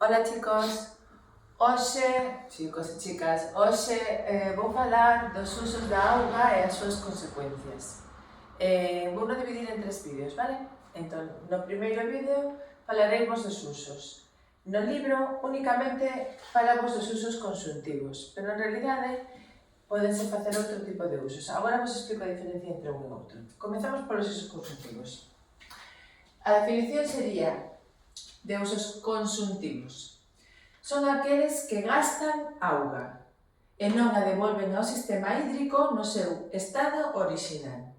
Ola chicos, chicos e chicas, vou falar dos usos da auga e as súas consecuencias. Vouno dividir en 3 vídeos, vale? Entón, no primeiro vídeo falaremos dos usos. No libro únicamente falamos dos usos consultivos, pero en realidade podense facer outro tipo de usos. Agora vos explico a diferencia entre un e outro. Comezamos polos usos consultivos. A definición sería de usos consultivos. Son aqueles que gastan auga e non a devolven ao sistema hídrico no seu estado original.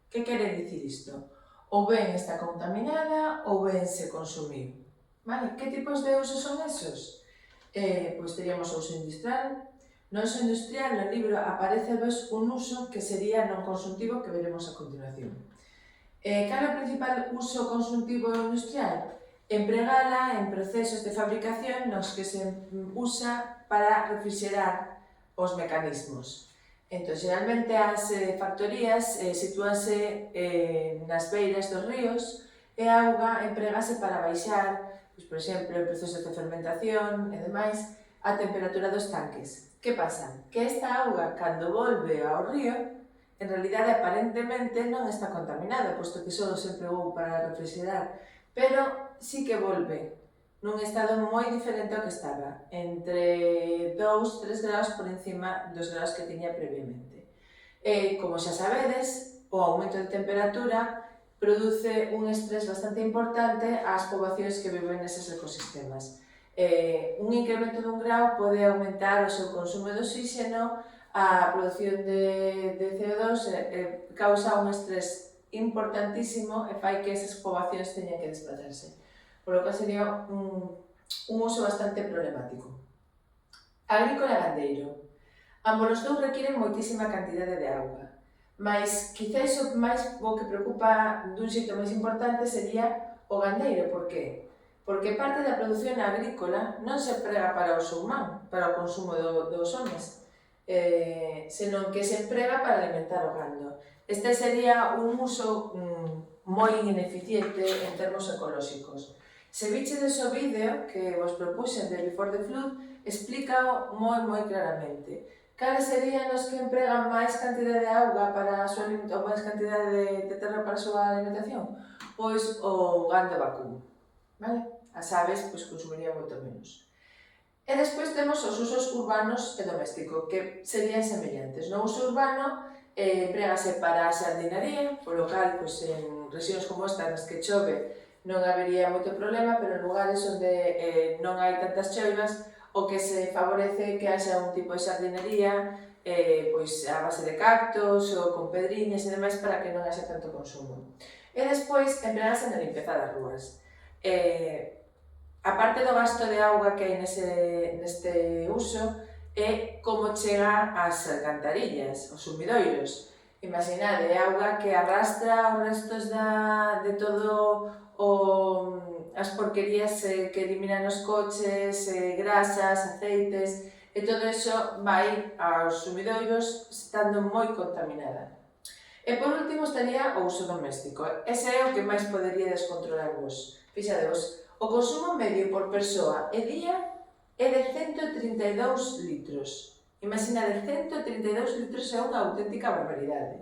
Que quere dicir isto? Ou ben está contaminada ou ben se consumiu. Vale? Que tipos de usos son esos? Pois teríamos o uso industrial. No uso industrial, no libro, aparece un uso que sería non consultivo que veremos a continuación. Cal é o principal uso consultivo industrial? Empregala en procesos de fabricación nos que se usa para refrigerar os mecanismos. Entón, xeralmente as factorías sitúanse nas beiras dos ríos e a auga empregase para baixar, por exemplo, en procesos de fermentación e demais, a temperatura dos tanques. Que pasa? Que esta auga, cando volve ao río, en realidade aparentemente non está contaminada, posto que só se empregou para refrigerar, pero sí que volve nun estado moi diferente ao que estaba, entre 2-3 graus por encima dos graus que tiña previamente. Como xa sabedes, o aumento de temperatura produce un estrés bastante importante ás poboacións que viven neses ecosistemas. Un incremento dun grau pode aumentar o seu consumo de oxígeno, a produción de CO2 causa un estrés importantísimo e fai que esas poboacións teñan que desplazarse. Por lo que sería un uso bastante problemático. Agrícola e gandeiro. Ambos os dous requiren moitísima cantidade de auga, mas quizáis o que preocupa dun xeito máis importante sería o gandeiro. Por qué? Porque parte da produción agrícola non se emprega para o uso humano, para o consumo dos homes, senón que se emprega para alimentar o gando. Este sería un uso moi ineficiente en termos ecolóxicos. Se vichedes o vídeo que vos propuxen de Before the Flood, explícao moi claramente. Cales serían os que empregan máis cantidade de auga para a súa alimentación, ou máis cantidade de terra para a súa alimentación? Pois o gando vacuno, vale? As aves pois consumirían moito menos. E despois temos os usos urbanos e domésticos, que serían semellantes. No uso urbano, empregase para a xardinaría, polo cal, en rexións como esta, nas que chove, non habería moito problema, pero en lugares onde non hai tantas choivas, o que se favorece que haxa un tipo de xardinería a base de cactos ou con pedriñas e demais para que non haxa tanto consumo. E despois, empregase na limpeza das rúas. A parte do gasto de auga que hai neste uso é como chega ás alcantarillas, aos sumidoiros. Imaginade, é auga que arrastra os restos de todo as porquerías que eliminan os coches, grasas, aceites, e todo iso vai aos sumidoiros estando moi contaminada. E por último estaría o uso doméstico. Ese é o que máis poderíades controlar vos. Fixadevos, o consumo medio por persoa e día é de 132 litros. Imaginade, 132 litros é unha auténtica barbaridade.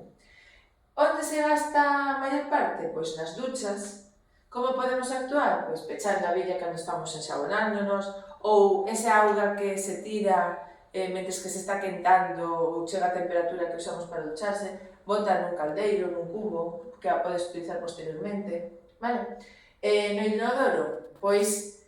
Onde se gasta a maior parte? Pois nas duchas. Como podemos actuar? Pois pechando a billa cando estamos enxabonándonos, ou esa auga que se tira mentres que se está quentando ou chega a temperatura que usamos para ducharse, bota nun caldeiro, nun cubo, que a podes utilizar posteriormente, vale? No inodoro, pois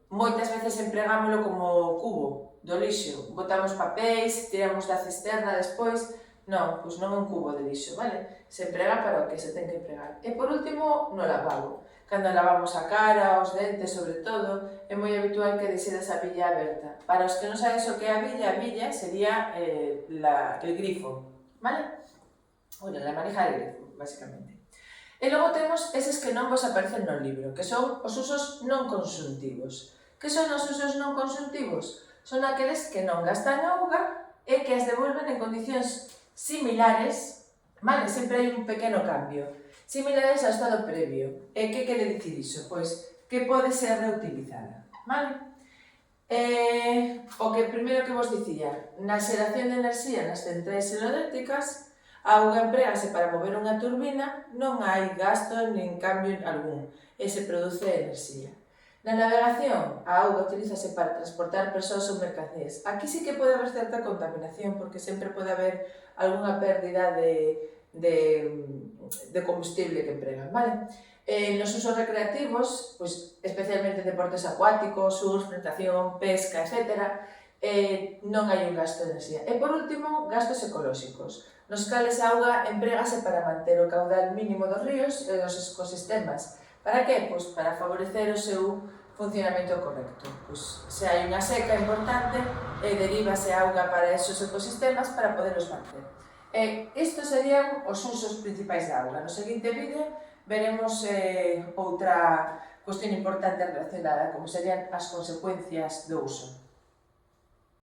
moitas veces empregámoslo como cubo do lixo. Botamos papéis, tiramos da cisterna despois. Non, pois non é un cubo de lixo, vale? Se emprega para o que se ten que empregar. E por último, no lavabo. Cando lavamos a cara, os dentes, sobre todo, é moi habitual que deixedes a billa aberta. Para os que non sabedes o que é a billa sería el grifo, vale? Bueno, la maneja del grifo, basicamente. E logo temos eses que non vos aparecen no libro, que son os usos non consultivos. Que son os usos non consultivos? Son aqueles que non gastan auga e que as devolven en condicións similares, vale? Sempre hai un pequeno cambio. Similares ao estado previo. E que quere dicir iso? Pois que pode ser reutilizada, vale? O que primeiro que vos dicía, na xeración de enerxía nas centrais hidroeléctricas, a auga emprégase para mover unha turbina, non hai gasto nin cambio algún, e se produce enerxía. Na navegación, a auga utilízase para transportar persoas ou mercancías. Aquí sí que pode haber certa contaminación, porque sempre pode haber algunha pérdida de combustible que empregan, vale? Nos usos recreativos, pois, especialmente deportes acuáticos, surf, natación, pesca, etc., non hai un gasto de enerxía. E, por último, gastos ecolóxicos, nos cales a auga emprégase para manter o caudal mínimo dos ríos e dos ecosistemas. Para que? Pois para favorecer o seu funcionamento correcto. Pois, se hai unha seca importante, derívase a auga para esos ecosistemas para poderos manter. Estes serían os usos principais da auga. No seguinte vídeo veremos outra cuestión importante relacionada, como serían as consecuencias do uso.